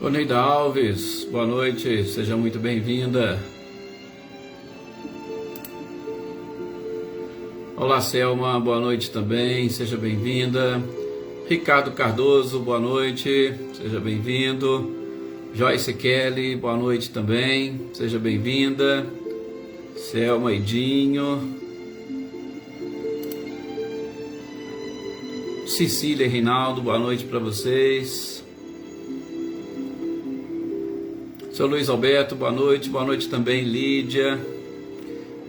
Oneida Alves, boa noite, seja muito bem-vinda. Olá, Selma, boa noite também, seja bem-vinda. Ricardo Cardoso, boa noite, seja bem-vindo. Joyce Kelly, boa noite também, seja bem-vinda. Selma Edinho. Cecília e Reinaldo, boa noite para vocês. Seu Luiz Alberto, boa noite também, Lídia.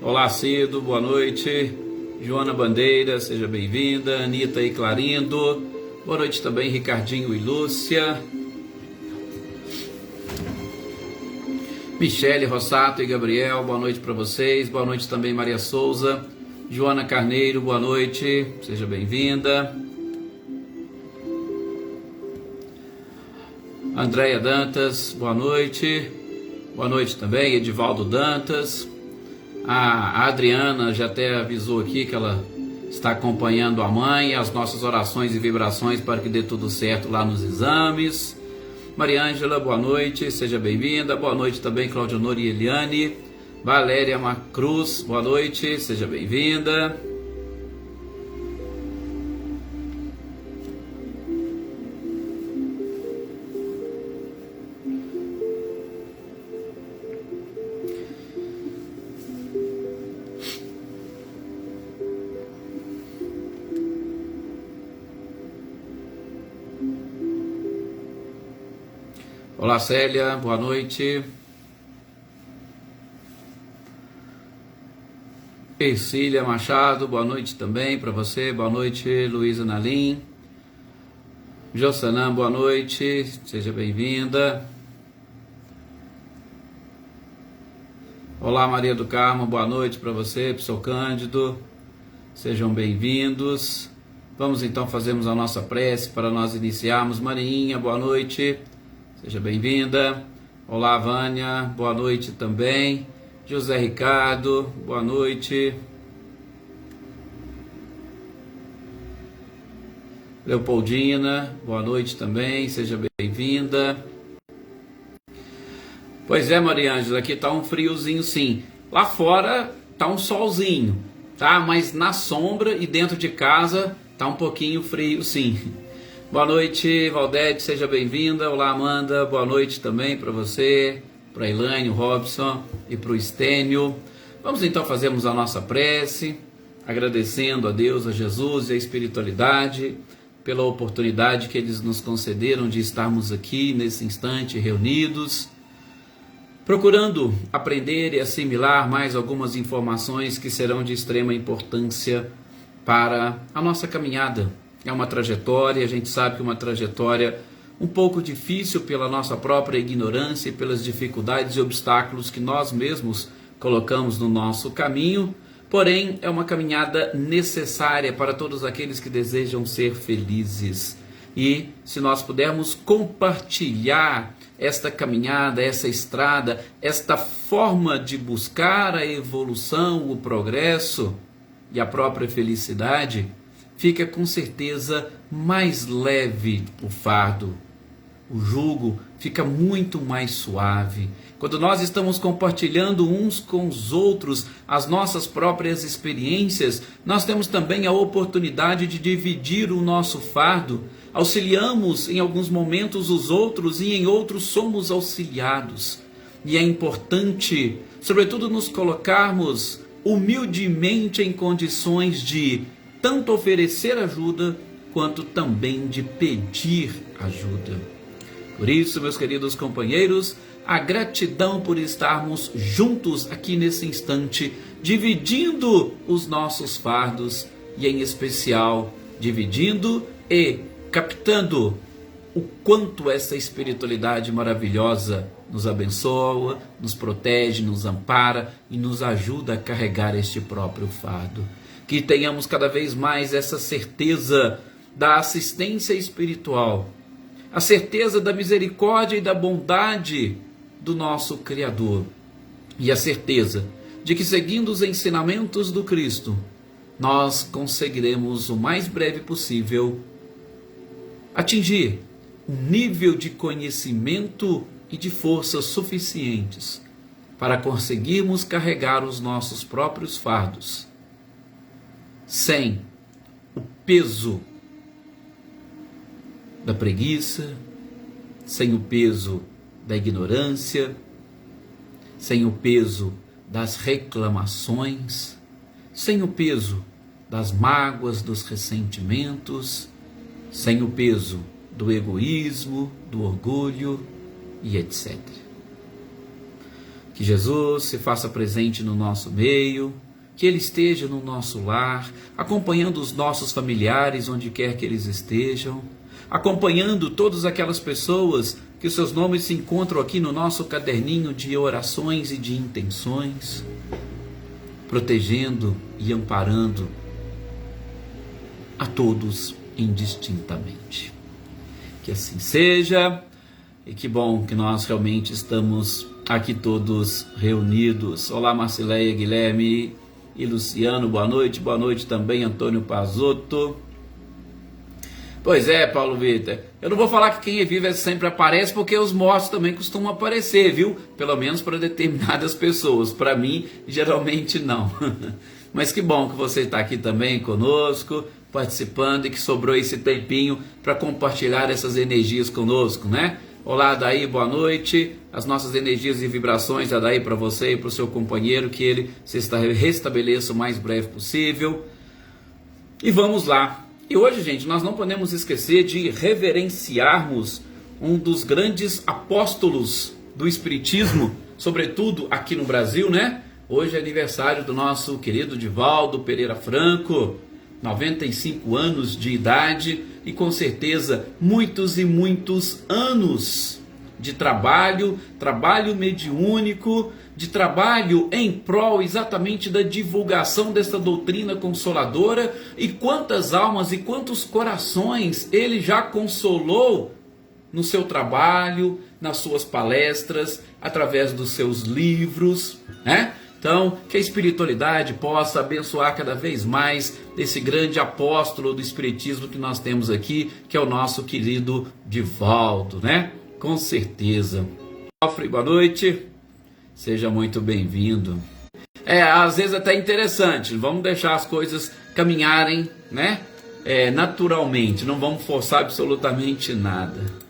Olá, Cido, boa noite. Joana Bandeira, seja bem-vinda. Anitta e Clarindo, boa noite também, Ricardinho e Lúcia. Michele Rossato e Gabriel, boa noite para vocês. Boa noite também, Maria Souza. Joana Carneiro, boa noite, seja bem-vinda. Andréia Dantas, boa noite. Boa noite também, Edivaldo Dantas. A Adriana já até avisou aqui que ela está acompanhando a mãe e as nossas orações e vibrações para que dê tudo certo lá nos exames. Maria Ângela, boa noite, seja bem-vinda. Boa noite também, Claudio Nori e Eliane. Valéria Macruz, boa noite, seja bem-vinda. Olá, Célia, boa noite. Ercília Machado, boa noite também para você. Boa noite, Luísa Nalim. Jossanã, boa noite, seja bem-vinda. Olá, Maria do Carmo, boa noite para você, Pseu Cândido. Sejam bem-vindos. Vamos então fazermos a nossa prece para nós iniciarmos. Marinha, boa noite. Seja bem-vinda. Olá, Vânia, boa noite também. José Ricardo, boa noite. Leopoldina, boa noite também, seja bem-vinda. Pois é, Maria Ângela, aqui tá um friozinho sim. Lá fora tá um solzinho, tá? Mas na sombra e dentro de casa tá um pouquinho frio sim. Boa noite, Valdete, seja bem-vinda. Olá, Amanda, boa noite também para você, para a Elaine, o Robson e para o Estênio. Vamos então fazermos a nossa prece, agradecendo a Deus, a Jesus e a espiritualidade pela oportunidade que eles nos concederam de estarmos aqui nesse instante reunidos, procurando aprender e assimilar mais algumas informações que serão de extrema importância para a nossa caminhada. É uma trajetória, a gente sabe que é uma trajetória um pouco difícil pela nossa própria ignorância e pelas dificuldades e obstáculos que nós mesmos colocamos no nosso caminho, porém é uma caminhada necessária para todos aqueles que desejam ser felizes. E se nós pudermos compartilhar esta caminhada, essa estrada, esta forma de buscar a evolução, o progresso e a própria felicidade, fica com certeza mais leve o fardo. O jugo fica muito mais suave. Quando nós estamos compartilhando uns com os outros as nossas próprias experiências, nós temos também a oportunidade de dividir o nosso fardo. Auxiliamos em alguns momentos os outros e em outros somos auxiliados. E é importante, sobretudo, nos colocarmos humildemente em condições de tanto oferecer ajuda, quanto também de pedir ajuda. Por isso, meus queridos companheiros, a gratidão por estarmos juntos aqui nesse instante, dividindo os nossos fardos e, em especial, dividindo e captando o quanto essa espiritualidade maravilhosa nos abençoa, nos protege, nos ampara e nos ajuda a carregar este próprio fardo. Que tenhamos cada vez mais essa certeza da assistência espiritual, a certeza da misericórdia e da bondade do nosso Criador, e a certeza de que, seguindo os ensinamentos do Cristo, nós conseguiremos o mais breve possível atingir um nível de conhecimento e de forças suficientes para conseguirmos carregar os nossos próprios fardos, sem o peso da preguiça, sem o peso da ignorância, sem o peso das reclamações, sem o peso das mágoas, dos ressentimentos, sem o peso do egoísmo, do orgulho e etc. Que Jesus se faça presente no nosso meio, que Ele esteja no nosso lar, acompanhando os nossos familiares onde quer que eles estejam, acompanhando todas aquelas pessoas que seus nomes se encontram aqui no nosso caderninho de orações e de intenções, protegendo e amparando a todos indistintamente. Que assim seja, e que bom que nós realmente estamos aqui todos reunidos. Olá, Marcileia, Guilherme e Luciano, boa noite também, Antônio Pazotto. Pois é, Paulo Vitor, eu não vou falar que quem é vivo sempre aparece, porque os mortos também costumam aparecer, viu? Pelo menos para determinadas pessoas, para mim, geralmente não. Mas que bom que você está aqui também conosco, participando, e que sobrou esse tempinho para compartilhar essas energias conosco, né? Olá, Daí, boa noite. As nossas energias e vibrações, Daí, para você e para o seu companheiro, que ele se restabeleça o mais breve possível. E vamos lá. E hoje, gente, nós não podemos esquecer de reverenciarmos um dos grandes apóstolos do Espiritismo, sobretudo aqui no Brasil, né? Hoje é aniversário do nosso querido Divaldo Pereira Franco, 95 anos de idade, e com certeza muitos e muitos anos de trabalho mediúnico, de trabalho em prol exatamente da divulgação dessa doutrina consoladora, e quantas almas e quantos corações ele já consolou no seu trabalho, nas suas palestras, através dos seus livros, né? Então, que a espiritualidade possa abençoar cada vez mais esse grande apóstolo do espiritismo que nós temos aqui, que é o nosso querido Divaldo, né? Com certeza. Boa noite, seja muito bem-vindo. Às vezes até interessante, vamos deixar as coisas caminharem, né? Naturalmente, não vamos forçar absolutamente nada.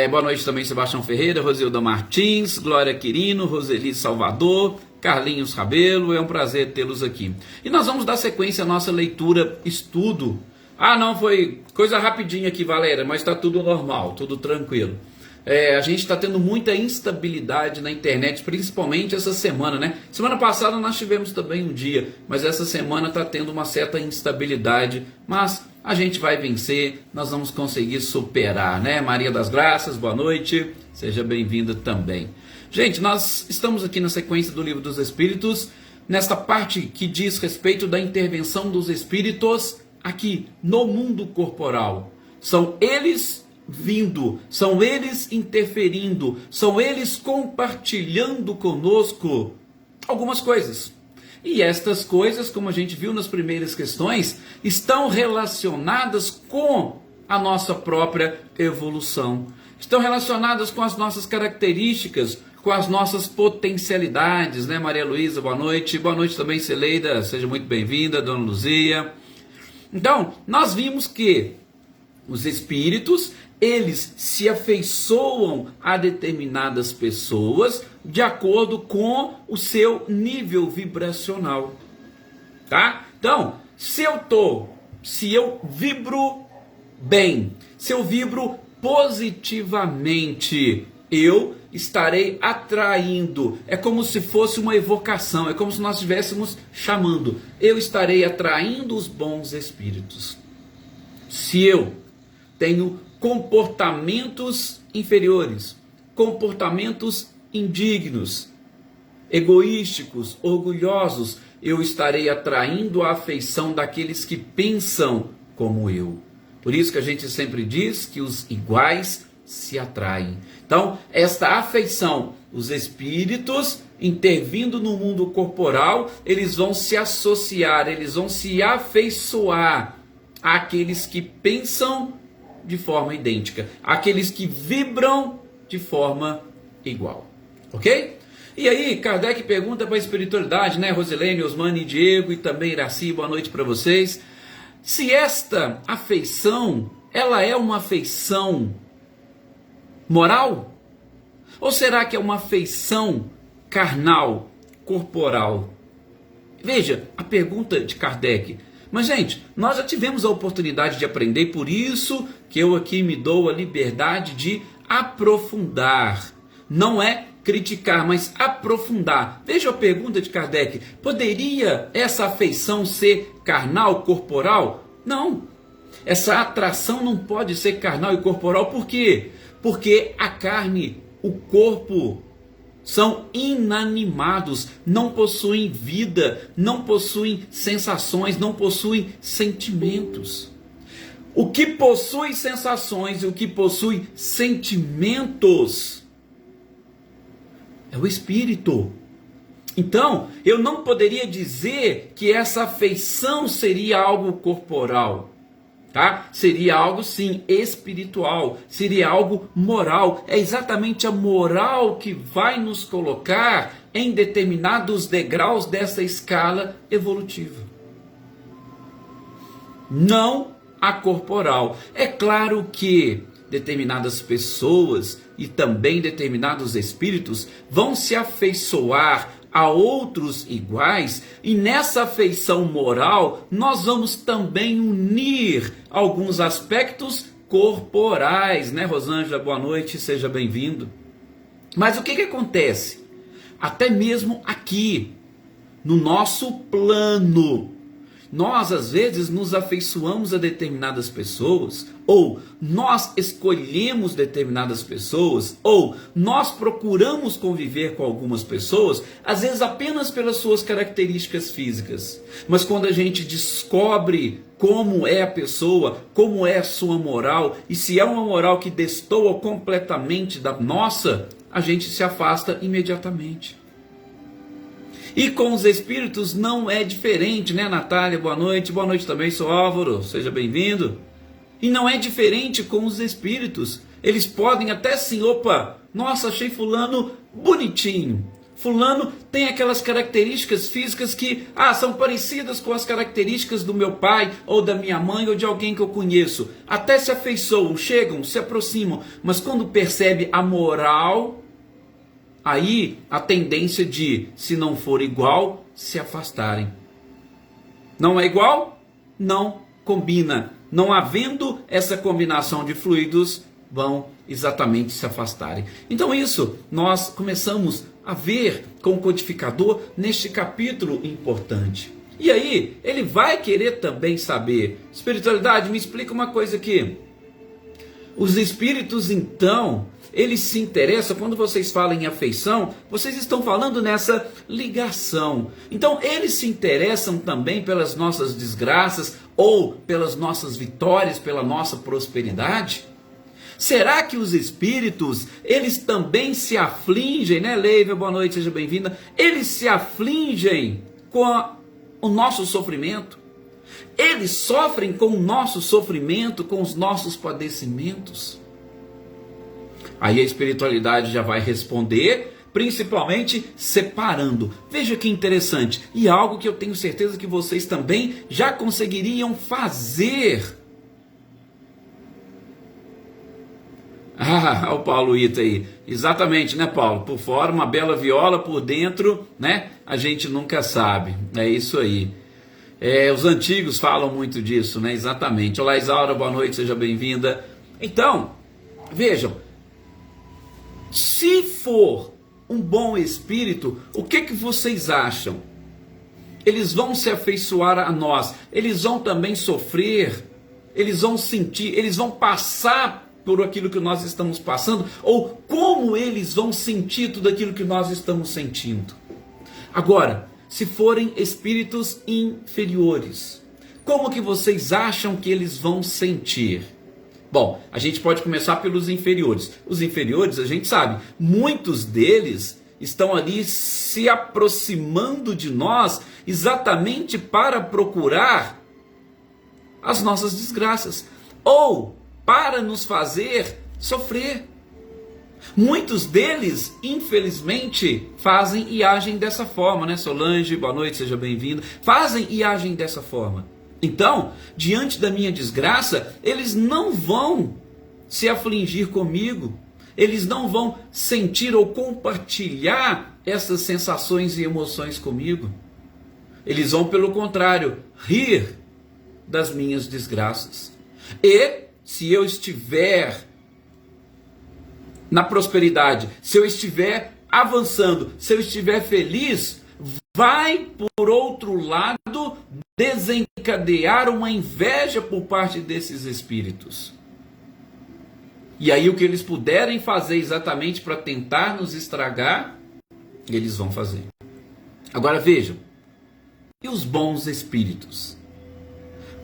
Boa noite também, Sebastião Ferreira, Rosilda Martins, Glória Quirino, Roseli Salvador, Carlinhos Rabelo, é um prazer tê-los aqui. E nós vamos dar sequência à nossa leitura, estudo. Não, foi coisa rapidinha aqui, Valéria, mas está tudo normal, tudo tranquilo. A gente está tendo muita instabilidade na internet, principalmente essa semana, né? Semana passada nós tivemos também um dia, mas essa semana está tendo uma certa instabilidade, mas a gente vai vencer, nós vamos conseguir superar, né? Maria das Graças, boa noite, seja bem-vinda também. Gente, nós estamos aqui na sequência do Livro dos Espíritos, nesta parte que diz respeito da intervenção dos espíritos aqui no mundo corporal. São eles vindo, são eles interferindo, são eles compartilhando conosco algumas coisas. E estas coisas, como a gente viu nas primeiras questões, estão relacionadas com a nossa própria evolução. Estão relacionadas com as nossas características, com as nossas potencialidades, né? Maria Luísa, boa noite. Boa noite também, Celeida, seja muito bem-vinda, Dona Luzia. Então, nós vimos que os espíritos, eles se afeiçoam a determinadas pessoas de acordo com o seu nível vibracional, tá? Então, se eu vibro bem, se eu vibro positivamente, eu estarei atraindo, é como se fosse uma evocação, é como se nós estivéssemos chamando, eu estarei atraindo os bons espíritos. Se eu tenho comportamentos inferiores, comportamentos indignos, egoísticos, orgulhosos, eu estarei atraindo a afeição daqueles que pensam como eu. Por isso que a gente sempre diz que os iguais se atraem. Então, esta afeição, os espíritos intervindo no mundo corporal, eles vão se associar, eles vão se afeiçoar àqueles que pensam de forma idêntica, aqueles que vibram de forma igual. Ok? E aí, Kardec pergunta para a espiritualidade, né? Rosilene, Osmani, Diego e também Iraci, boa noite para vocês. Se esta afeição, ela é uma afeição moral? Ou será que é uma afeição carnal, corporal? Veja, a pergunta de Kardec. Mas, gente, nós já tivemos a oportunidade de aprender, por isso que eu aqui me dou a liberdade de aprofundar. Não é criticar, mas aprofundar. Veja a pergunta de Kardec. Poderia essa afeição ser carnal, corporal? Não. Essa atração não pode ser carnal e corporal. Por quê? Porque a carne, o corpo, são inanimados, não possuem vida, não possuem sensações, não possuem sentimentos. O que possui sensações e o que possui sentimentos é o espírito. Então, eu não poderia dizer que essa afeição seria algo corporal. Tá? Seria algo sim espiritual, seria algo moral. É exatamente a moral que vai nos colocar em determinados degraus dessa escala evolutiva. Não a corporal. É claro que determinadas pessoas e também determinados espíritos vão se afeiçoar a outros iguais, e nessa afeição moral nós vamos também unir alguns aspectos corporais, né, Rosângela? Boa noite, seja bem-vindo. Mas o que acontece? Até mesmo aqui, no nosso plano, nós às vezes nos afeiçoamos a determinadas pessoas, ou nós escolhemos determinadas pessoas, ou nós procuramos conviver com algumas pessoas, às vezes apenas pelas suas características físicas. Mas quando a gente descobre como é a pessoa, como é a sua moral, e se é uma moral que destoa completamente da nossa, a gente se afasta imediatamente. E com os espíritos não é diferente, né, Natália? Boa noite também, sou Álvaro, seja bem-vindo. E não é diferente com os espíritos. Eles podem até sim, opa, nossa, achei fulano bonitinho. Fulano tem aquelas características físicas que, são parecidas com as características do meu pai, ou da minha mãe, ou de alguém que eu conheço. Até se afeiçoam, chegam, se aproximam, mas quando percebe a moral, aí a tendência de, se não for igual, se afastarem. Não é igual? Não combina. Não havendo essa combinação de fluidos, vão exatamente se afastarem. Então isso nós começamos a ver com o codificador neste capítulo importante. E aí ele vai querer também saber, espiritualidade, me explica uma coisa aqui. Os espíritos então, eles se interessam, quando vocês falam em afeição, vocês estão falando nessa ligação. Então eles se interessam também pelas nossas desgraças ou pelas nossas vitórias, pela nossa prosperidade? Será que os espíritos, eles também se afligem, né, Leiva? Boa noite, seja bem-vinda. Eles se afligem com o nosso sofrimento? Eles sofrem com o nosso sofrimento, com os nossos padecimentos? Aí a espiritualidade já vai responder, principalmente separando. Veja que interessante, e algo que eu tenho certeza que vocês também já conseguiriam fazer. O Paulo Ita aí, exatamente, né, Paulo? Por fora uma bela viola, por dentro, né, a gente nunca sabe, é isso aí. Os antigos falam muito disso, né, exatamente. Olá, Isaura, boa noite, seja bem-vinda. Então, vejam, se for um bom espírito, o que vocês acham? Eles vão se afeiçoar a nós, eles vão também sofrer, eles vão sentir, eles vão passar por aquilo que nós estamos passando, ou como eles vão sentir tudo aquilo que nós estamos sentindo. Agora, se forem espíritos inferiores, como que vocês acham que eles vão sentir? Bom, a gente pode começar pelos inferiores. Os inferiores, a gente sabe, muitos deles estão ali se aproximando de nós exatamente para procurar as nossas desgraças. Ou para nos fazer sofrer. Muitos deles, infelizmente, fazem e agem dessa forma, né? Solange, boa noite, seja bem-vinda. Fazem e agem dessa forma. Então, diante da minha desgraça, eles não vão se afligir comigo. Eles não vão sentir ou compartilhar essas sensações e emoções comigo. Eles vão, pelo contrário, rir das minhas desgraças. E, se eu estiver na prosperidade, se eu estiver avançando, se eu estiver feliz, vai, por outro lado, desencadear uma inveja por parte desses espíritos. E aí o que eles puderem fazer exatamente para tentar nos estragar, eles vão fazer. Agora vejam, e os bons espíritos?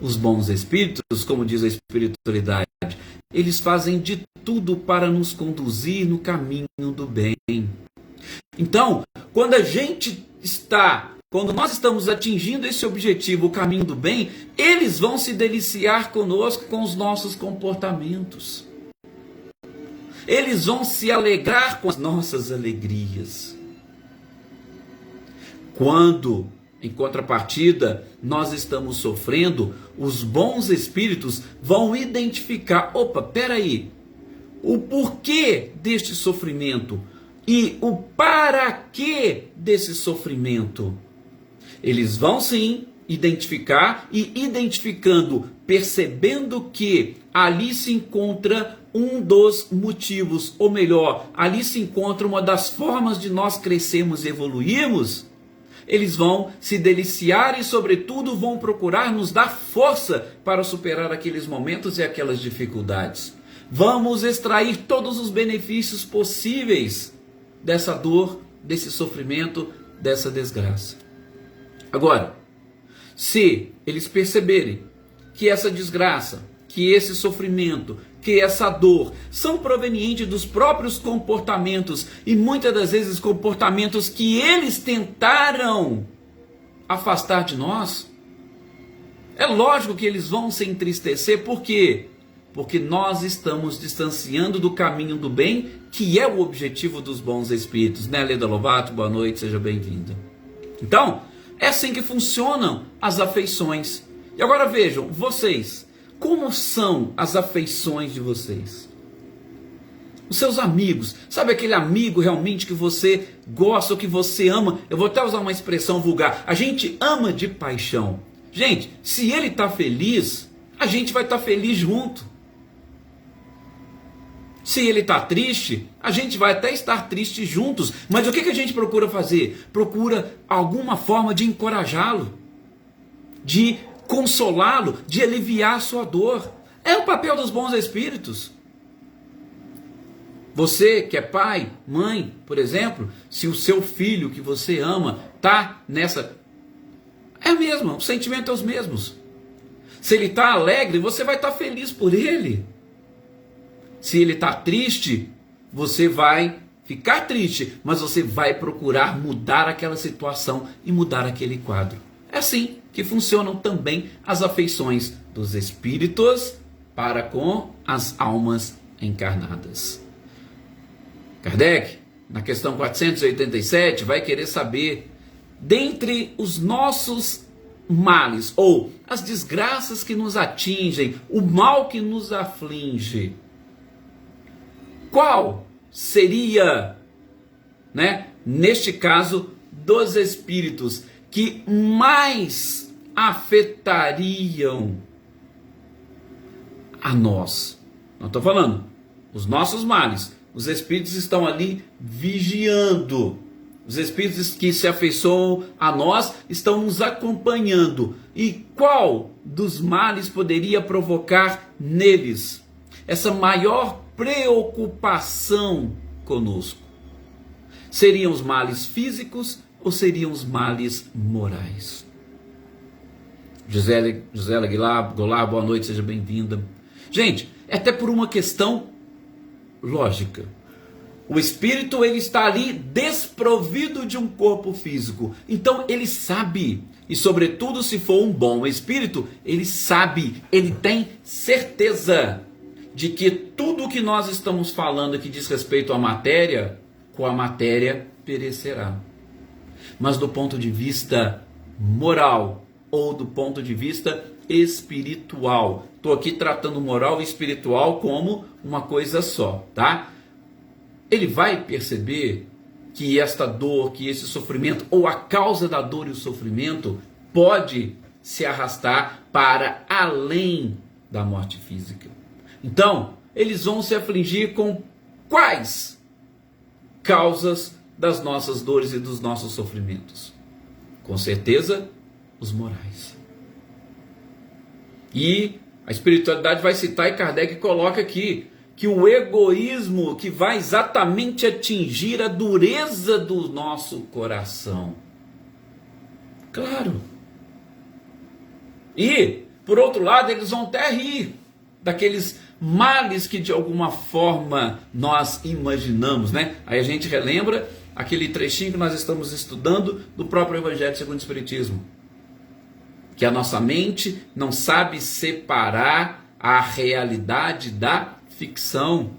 Os bons espíritos, como diz a espiritualidade, eles fazem de tudo para nos conduzir no caminho do bem. Então, quando nós estamos atingindo esse objetivo, o caminho do bem, eles vão se deliciar conosco com os nossos comportamentos. Eles vão se alegrar com as nossas alegrias. Quando, em contrapartida, nós estamos sofrendo, os bons espíritos vão identificar, opa, peraí, o porquê deste sofrimento e o para quê desse sofrimento. Eles vão sim identificar e identificando, percebendo que ali se encontra um dos motivos, ou melhor, ali se encontra uma das formas de nós crescermos e evoluirmos. Eles vão se deliciar e, sobretudo, vão procurar nos dar força para superar aqueles momentos e aquelas dificuldades. Vamos extrair todos os benefícios possíveis dessa dor, desse sofrimento, dessa desgraça. Agora, se eles perceberem que essa desgraça, que esse sofrimento, que essa dor são provenientes dos próprios comportamentos e muitas das vezes comportamentos que eles tentaram afastar de nós, é lógico que eles vão se entristecer. Por quê? Porque nós estamos distanciando do caminho do bem, que é o objetivo dos bons espíritos. Né, Leda Lobato? Boa noite, seja bem-vinda. Então, é assim que funcionam as afeições. E agora vejam, vocês, como são as afeições de vocês? Os seus amigos, sabe aquele amigo realmente que você gosta ou que você ama? Eu vou até usar uma expressão vulgar, a gente ama de paixão. Gente, se ele está feliz, a gente vai estar feliz junto. Se ele está triste, a gente vai até estar triste juntos. Mas o que a gente procura fazer? Procura alguma forma de encorajá-lo, de consolá-lo, de aliviar a sua dor. É o papel dos bons espíritos. Você que é pai, mãe, por exemplo, se o seu filho que você ama está nessa... É o mesmo, o sentimento é os mesmos. Se ele está alegre, você vai estar feliz por ele. Se ele está triste, você vai ficar triste, mas você vai procurar mudar aquela situação e mudar aquele quadro. É assim que funcionam também as afeições dos espíritos para com as almas encarnadas. Kardec, na questão 487, vai querer saber, dentre os nossos males, ou as desgraças que nos atingem, o mal que nos aflige, qual seria, neste caso, dos espíritos que mais afetariam a nós? Não estou falando os nossos males. Os espíritos estão ali vigiando. Os espíritos que se afeiçoam a nós estão nos acompanhando. E qual dos males poderia provocar neles essa maior preocupação conosco? Seriam os males físicos ou seriam os males morais? Gisela Aguilar, boa noite, seja bem-vinda. Gente, é até por uma questão lógica. O espírito, ele está ali desprovido de um corpo físico. Então ele sabe, e sobretudo se for um bom espírito, ele sabe, ele tem certeza de que tudo o que nós estamos falando que diz respeito à matéria, com a matéria perecerá. Mas do ponto de vista moral, ou do ponto de vista espiritual, estou aqui tratando moral e espiritual como uma coisa só, tá? Ele vai perceber que esta dor, que esse sofrimento, ou a causa da dor e o sofrimento, pode se arrastar para além da morte física. Então, eles vão se afligir com quais causas das nossas dores e dos nossos sofrimentos? Com certeza, os morais. E a espiritualidade vai citar, e Kardec coloca aqui, que o egoísmo que vai exatamente atingir a dureza do nosso coração. Claro. E, por outro lado, eles vão até rir daqueles males que de alguma forma nós imaginamos, né? Aí a gente relembra aquele trechinho que nós estamos estudando do próprio Evangelho segundo o Espiritismo. Que a nossa mente não sabe separar a realidade da ficção.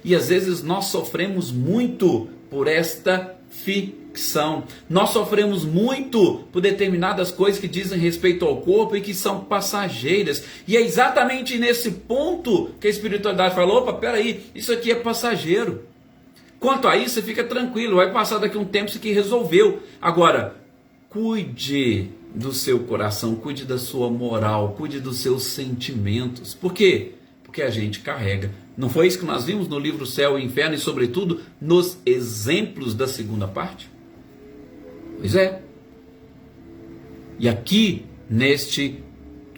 E às vezes nós sofremos muito por esta ficção. Nós sofremos muito por determinadas coisas que dizem respeito ao corpo e que são passageiras. E é exatamente nesse ponto que a espiritualidade falou: opa, peraí, isso aqui é passageiro. Quanto a isso, você fica tranquilo, vai passar daqui a um tempo, isso aqui resolveu. Agora, cuide do seu coração, cuide da sua moral, cuide dos seus sentimentos. Por quê? Porque a gente carrega. Não foi isso que nós vimos no livro Céu e Inferno e, sobretudo, nos exemplos da segunda parte? Pois é. E aqui, neste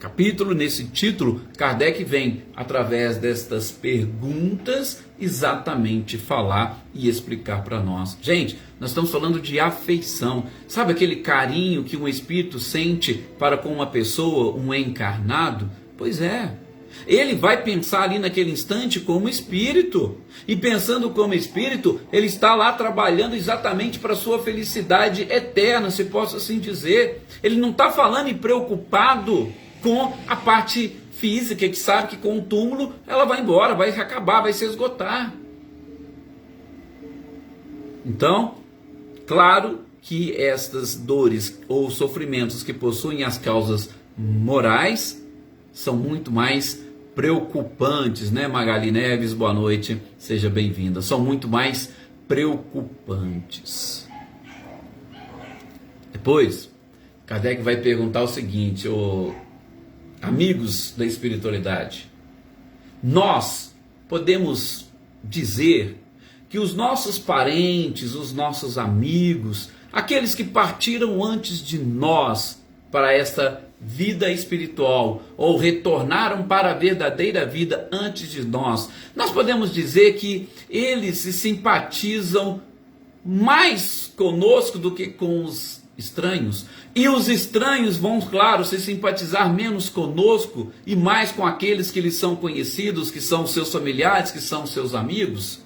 capítulo, nesse título, Kardec vem, através destas perguntas, exatamente falar e explicar para nós. Gente, nós estamos falando de afeição. Sabe aquele carinho que um espírito sente para com uma pessoa, um encarnado? Pois é. Ele vai pensar ali naquele instante como espírito. E pensando como espírito, ele está lá trabalhando exatamente para a sua felicidade eterna, se posso assim dizer. Ele não está falando e preocupado com a parte física, que sabe que com o túmulo ela vai embora, vai acabar, vai se esgotar. Então, claro que estas dores ou sofrimentos que possuem as causas morais são muito mais preocupantes, né, Magali Neves? Boa noite, seja bem-vinda. São muito mais preocupantes. Depois, Kardec vai perguntar o seguinte: amigos da espiritualidade, nós podemos dizer que os nossos parentes, os nossos amigos, aqueles que partiram antes de nós para esta vida espiritual, ou retornaram para a verdadeira vida antes de nós, nós podemos dizer que eles se simpatizam mais conosco do que com os estranhos, e os estranhos vão, claro, se simpatizar menos conosco e mais com aqueles que lhes são conhecidos, que são seus familiares, que são seus amigos?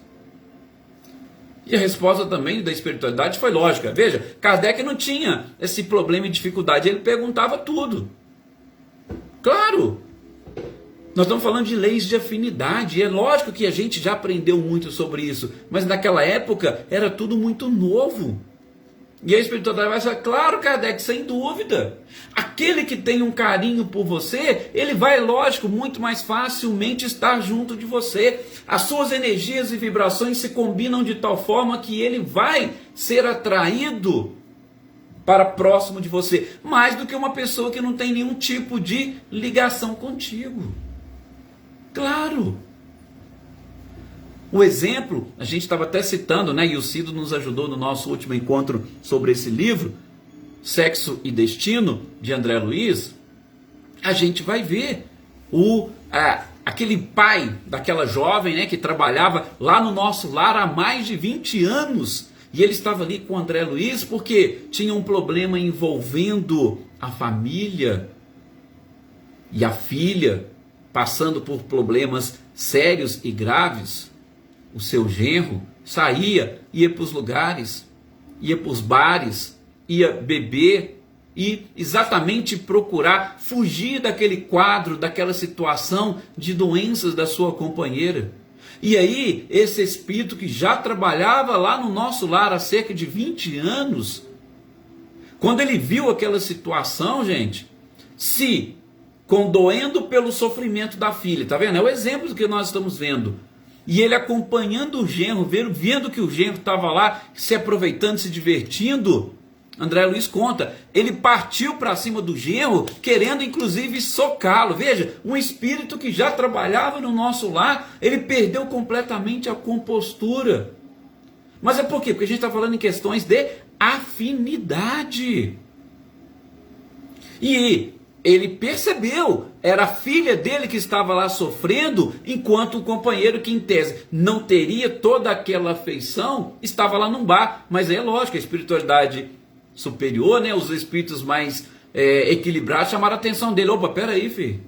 E a resposta também da espiritualidade foi lógica. Veja, Kardec não tinha esse problema e dificuldade, ele perguntava tudo. Claro, nós estamos falando de leis de afinidade, e é lógico que a gente já aprendeu muito sobre isso, mas naquela época era tudo muito novo. E a espiritualidade vai falar: claro, Kardec, sem dúvida. Aquele que tem um carinho por você, ele vai, lógico, muito mais facilmente estar junto de você. As suas energias e vibrações se combinam de tal forma que ele vai ser atraído para próximo de você, mais do que uma pessoa que não tem nenhum tipo de ligação contigo. Claro. O exemplo, a gente estava até citando, né, e o Cido nos ajudou no nosso último encontro sobre esse livro, Sexo e Destino, de André Luiz. A gente vai ver aquele pai daquela jovem, né, que trabalhava lá no nosso lar há mais de 20 anos, e ele estava ali com o André Luiz porque tinha um problema envolvendo a família, e a filha passando por problemas sérios e graves. O seu genro saía, ia para os lugares, ia para os bares, ia beber, e exatamente procurar fugir daquele quadro, daquela situação de doenças da sua companheira. E aí, esse espírito que já trabalhava lá no nosso lar há cerca de 20 anos, quando ele viu aquela situação, gente, se condoendo pelo sofrimento da filha, tá vendo? É o exemplo do que nós estamos vendo. E ele acompanhando o genro, vendo que o genro estava lá, se aproveitando, se divertindo, André Luiz conta, ele partiu para cima do genro, querendo inclusive socá-lo. Veja, um espírito que já trabalhava no nosso lar, ele perdeu completamente a compostura. Mas é por quê? Porque a gente está falando em questões de afinidade. E ele percebeu, era a filha dele que estava lá sofrendo, enquanto o companheiro que em tese não teria toda aquela afeição, estava lá num bar. Mas é lógico, a espiritualidade superior, né, os espíritos mais equilibrados chamaram a atenção dele. Opa, peraí, filho.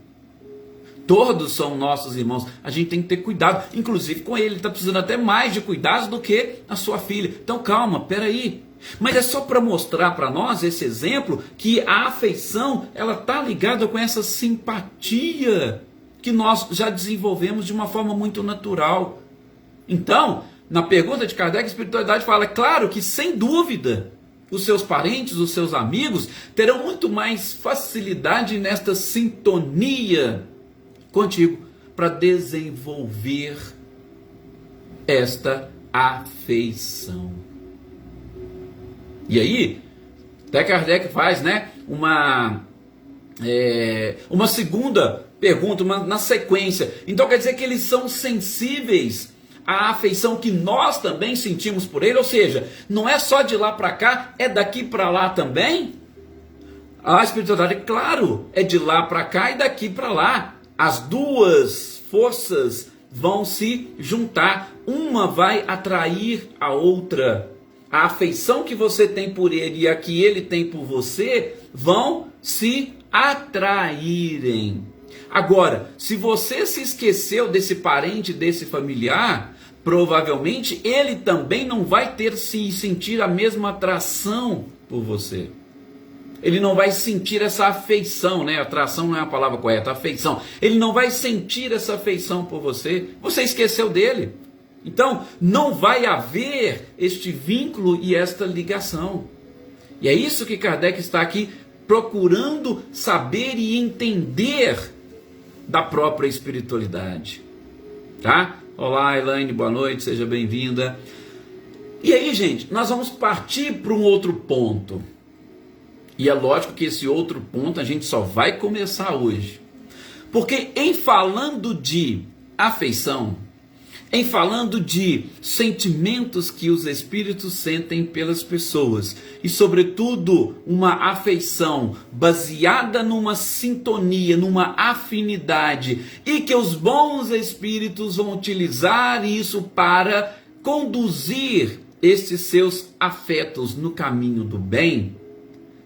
Todos são nossos irmãos, a gente tem que ter cuidado, inclusive com ele está precisando até mais de cuidados do que a sua filha. Então calma, peraí. Mas é só para mostrar para nós esse exemplo que a afeição ela está ligada com essa simpatia que nós já desenvolvemos de uma forma muito natural. Então, na pergunta de Kardec, a espiritualidade fala, claro que sem dúvida, os seus parentes, os seus amigos terão muito mais facilidade nesta sintonia contigo para desenvolver esta afeição. E aí, até Kardec faz, né, uma segunda pergunta, na sequência. Então quer dizer que eles são sensíveis à afeição que nós também sentimos por ele, ou seja, não é só de lá para cá, é daqui para lá também? A espiritualidade, claro, é de lá para cá e daqui para lá. As duas forças vão se juntar, uma vai atrair a outra. A afeição que você tem por ele e a que ele tem por você vão se atraírem. Agora, se você se esqueceu desse parente, desse familiar, provavelmente ele também não vai sentir a mesma atração por você. Ele não vai sentir essa afeição, né? Atração não é a palavra correta, afeição. Ele não vai sentir essa afeição por você. Você esqueceu dele. Então, não vai haver este vínculo e esta ligação. E é isso que Kardec está aqui procurando saber e entender da própria espiritualidade. Tá? Olá, Elaine, boa noite, seja bem-vinda. E aí, gente, nós vamos partir para um outro ponto. E é lógico que esse outro ponto a gente só vai começar hoje. Porque em falando de afeição, em falando de sentimentos que os espíritos sentem pelas pessoas, e sobretudo uma afeição baseada numa sintonia, numa afinidade, e que os bons espíritos vão utilizar isso para conduzir esses seus afetos no caminho do bem,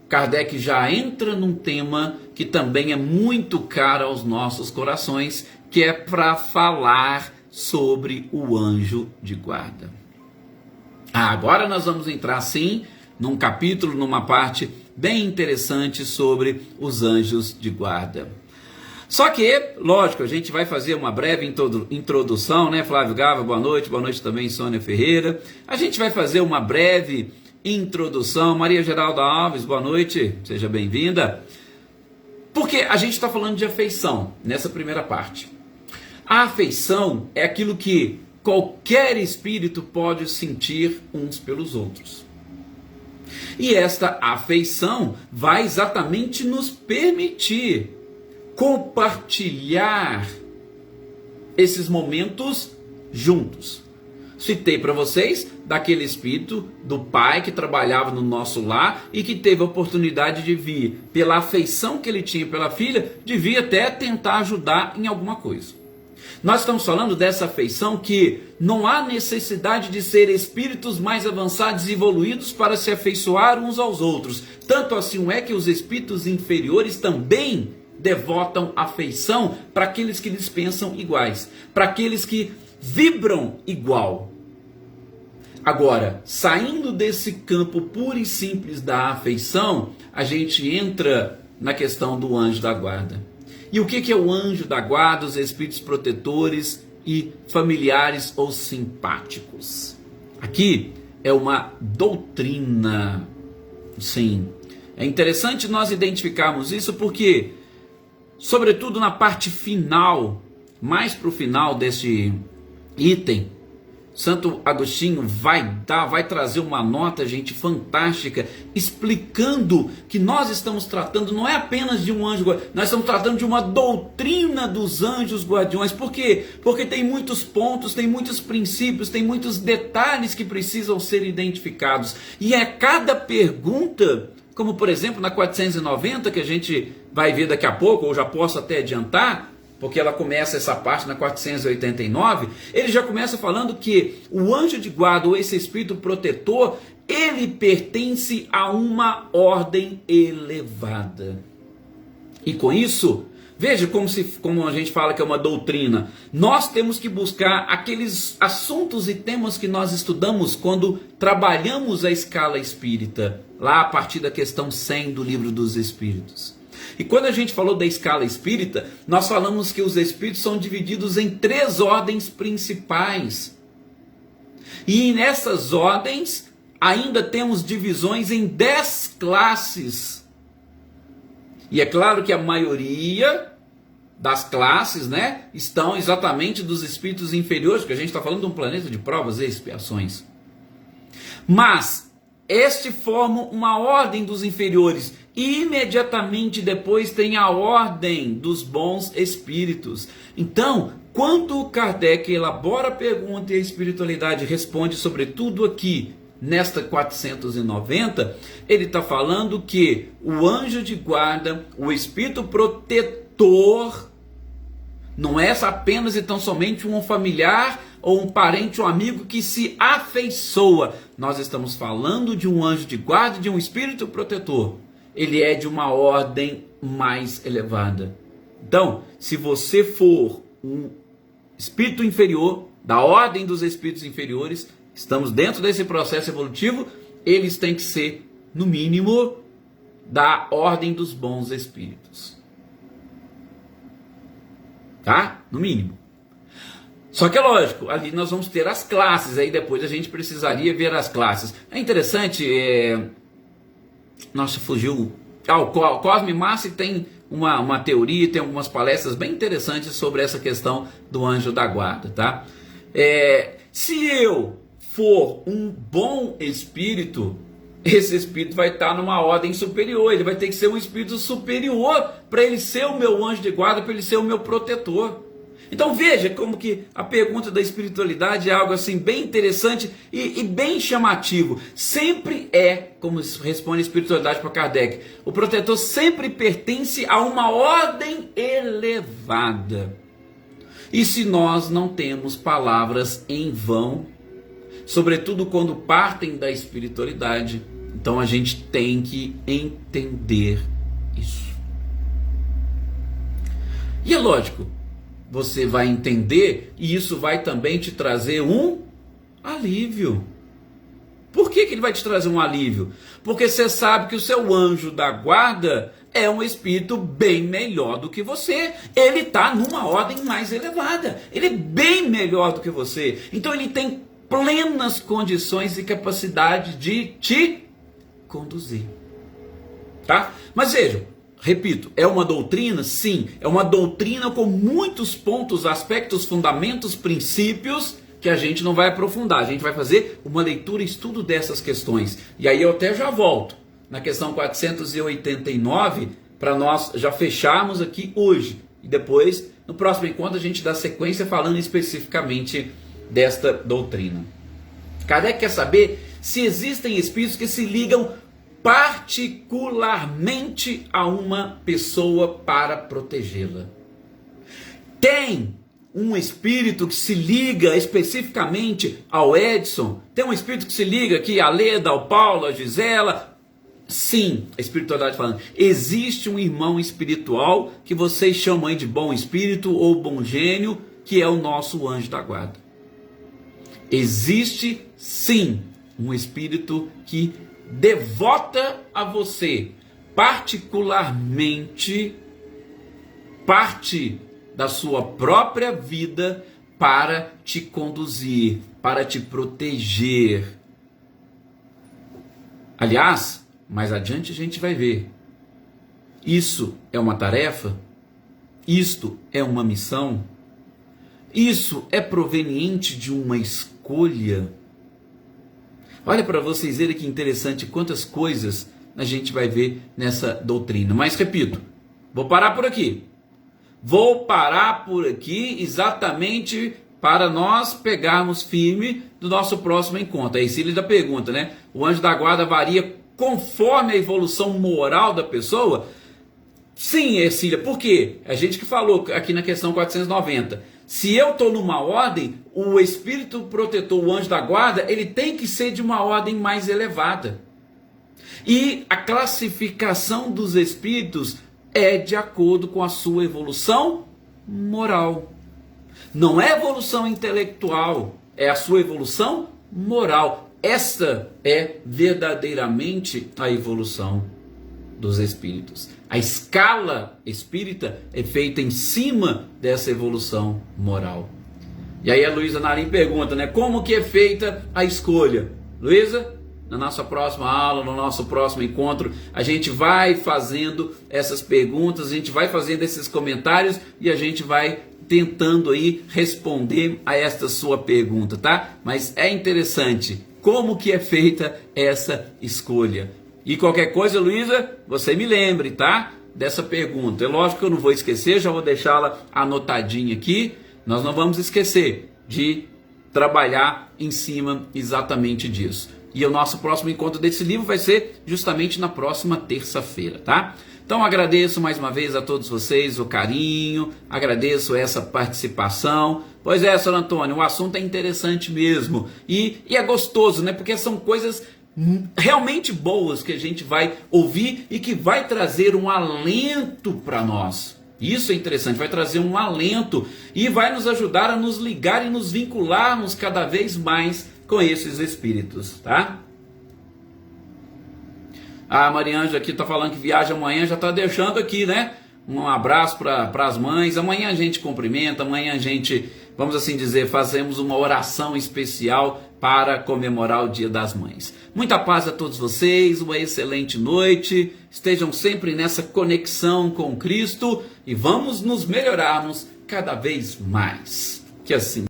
Kardec já entra num tema que também é muito caro aos nossos corações, que é para falar sobre o anjo de guarda. Agora nós vamos entrar sim num capítulo, numa parte bem interessante sobre os anjos de guarda. Só que, lógico, a gente vai fazer uma breve introdução, né? Flávio Gava, boa noite também Sônia Ferreira. A gente vai fazer uma breve introdução. Maria Geralda Alves, boa noite, seja bem-vinda. Porque a gente está falando de afeição nessa primeira parte. A afeição é aquilo que qualquer espírito pode sentir uns pelos outros. E esta afeição vai exatamente nos permitir compartilhar esses momentos juntos. Citei para vocês daquele espírito do pai que trabalhava no nosso lar e que teve a oportunidade de vir, pela afeição que ele tinha pela filha, de vir até tentar ajudar em alguma coisa. Nós estamos falando dessa afeição que não há necessidade de ser espíritos mais avançados e evoluídos para se afeiçoar uns aos outros. Tanto assim é que os espíritos inferiores também devotam afeição para aqueles que lhes pensam iguais, para aqueles que vibram igual. Agora, saindo desse campo puro e simples da afeição, a gente entra na questão do anjo da guarda. E o que é o anjo da guarda, os espíritos protetores e familiares ou simpáticos? Aqui é uma doutrina. Sim, é interessante nós identificarmos isso porque, sobretudo na parte final, mais para o final deste item, Santo Agostinho vai trazer uma nota, gente, fantástica, explicando que nós estamos tratando não é apenas de um anjo guardião, nós estamos tratando de uma doutrina dos anjos guardiões. Por quê? Porque tem muitos pontos, tem muitos princípios, tem muitos detalhes que precisam ser identificados. E é cada pergunta, como por exemplo na 490, que a gente vai ver daqui a pouco, ou já posso até adiantar, porque ela começa essa parte na 489, ele já começa falando que o anjo de guarda, ou esse espírito protetor, ele pertence a uma ordem elevada. E com isso, veja como a gente fala que é uma doutrina, nós temos que buscar aqueles assuntos e temas que nós estudamos quando trabalhamos a escala espírita, lá a partir da questão 100 do Livro dos Espíritos. E quando a gente falou da escala espírita, nós falamos que os espíritos são divididos em 3 ordens principais. E nessas ordens ainda temos divisões em 10 classes. E é claro que a maioria das classes, né, estão exatamente dos espíritos inferiores, porque a gente está falando de um planeta de provas e expiações. Mas este forma uma ordem dos inferiores. E imediatamente depois tem a ordem dos bons espíritos. Então, quando Kardec elabora a pergunta e a espiritualidade responde sobretudo aqui, nesta 490, ele está falando que o anjo de guarda, o espírito protetor, não é apenas e tão somente um familiar ou um parente ou amigo que se afeiçoa. Nós estamos falando de um anjo de guarda, de um espírito protetor. Ele é de uma ordem mais elevada. Então, se você for um espírito inferior, da ordem dos espíritos inferiores, estamos dentro desse processo evolutivo, eles têm que ser, no mínimo, da ordem dos bons espíritos. Tá? No mínimo. Só que é lógico, ali nós vamos ter as classes, aí depois a gente precisaria ver as classes. É interessante, nossa, fugiu. O Cosme Massi tem uma teoria, tem algumas palestras bem interessantes sobre essa questão do anjo da guarda, tá? Se eu for um bom espírito, esse espírito vai estar numa ordem superior, ele vai ter que ser um espírito superior para ele ser o meu anjo de guarda, para ele ser o meu protetor. Então veja como que a pergunta da espiritualidade é algo assim bem interessante e bem chamativo. Sempre como responde a espiritualidade para Kardec, o protetor sempre pertence a uma ordem elevada. E se nós não temos palavras em vão, sobretudo quando partem da espiritualidade, então a gente tem que entender isso. E é lógico, você vai entender e isso vai também te trazer um alívio. Por que ele vai te trazer um alívio? Porque você sabe que o seu anjo da guarda é um espírito bem melhor do que você. Ele está numa ordem mais elevada. Ele é bem melhor do que você. Então ele tem plenas condições e capacidade de te conduzir. Tá? Mas vejam, repito, é uma doutrina? Sim, é uma doutrina com muitos pontos, aspectos, fundamentos, princípios que a gente não vai aprofundar. A gente vai fazer uma leitura e estudo dessas questões. E aí eu até já volto na questão 489 para nós já fecharmos aqui hoje. E depois, no próximo encontro, a gente dá sequência falando especificamente desta doutrina. Kardec quer saber se existem espíritos que se ligam particularmente a uma pessoa para protegê-la. Tem um espírito que se liga especificamente ao Edson? Tem um espírito que se liga aqui a Leda, ao Paulo, a Gisela? Sim, a espiritualidade falando. Existe um irmão espiritual que vocês chamam aí de bom espírito ou bom gênio, que é o nosso anjo da guarda. Existe sim, um espírito que devota a você, particularmente, parte da sua própria vida para te conduzir, para te proteger. Aliás, mais adiante a gente vai ver. Isso é uma tarefa? Isto é uma missão? Isso é proveniente de uma escolha? Olha para vocês verem que interessante quantas coisas a gente vai ver nessa doutrina. Mas repito, vou parar por aqui. Vou parar por aqui exatamente para nós pegarmos firme do nosso próximo encontro. Aí Cília da pergunta, né? O anjo da guarda varia conforme a evolução moral da pessoa? Sim, Ercília, por quê? A gente que falou aqui na questão 490. Se eu estou numa ordem, o espírito protetor, o anjo da guarda, ele tem que ser de uma ordem mais elevada. E a classificação dos espíritos é de acordo com a sua evolução moral. Não é evolução intelectual, é a sua evolução moral. Esta é verdadeiramente a evolução dos espíritos. A escala espírita é feita em cima dessa evolução moral. E aí a Luísa Narim pergunta, né? Como que é feita a escolha? Luísa, na nossa próxima aula, no nosso próximo encontro, a gente vai fazendo essas perguntas, a gente vai fazendo esses comentários e a gente vai tentando aí responder a esta sua pergunta, tá? Mas é interessante como que é feita essa escolha. E qualquer coisa, Luísa, você me lembre, tá? Dessa pergunta. É lógico que eu não vou esquecer, já vou deixá-la anotadinha aqui. Nós não vamos esquecer de trabalhar em cima exatamente disso. E o nosso próximo encontro desse livro vai ser justamente na próxima terça-feira, tá? Então agradeço mais uma vez a todos vocês o carinho, agradeço essa participação. Pois é, Sr. Antônio, o assunto é interessante mesmo. E é gostoso, né? Porque são coisas realmente boas que a gente vai ouvir e que vai trazer um alento para nós. Isso é interessante, vai trazer um alento e vai nos ajudar a nos ligar e nos vincularmos cada vez mais com esses espíritos, tá? A Mariângela aqui está falando que viaja amanhã, já está deixando aqui, né? Um abraço para as mães. Amanhã a gente cumprimenta, amanhã a gente, vamos assim dizer, fazemos uma oração especial para comemorar o Dia das Mães. Muita paz a todos vocês, uma excelente noite. Estejam sempre nessa conexão com Cristo e vamos nos melhorarmos cada vez mais. Que assim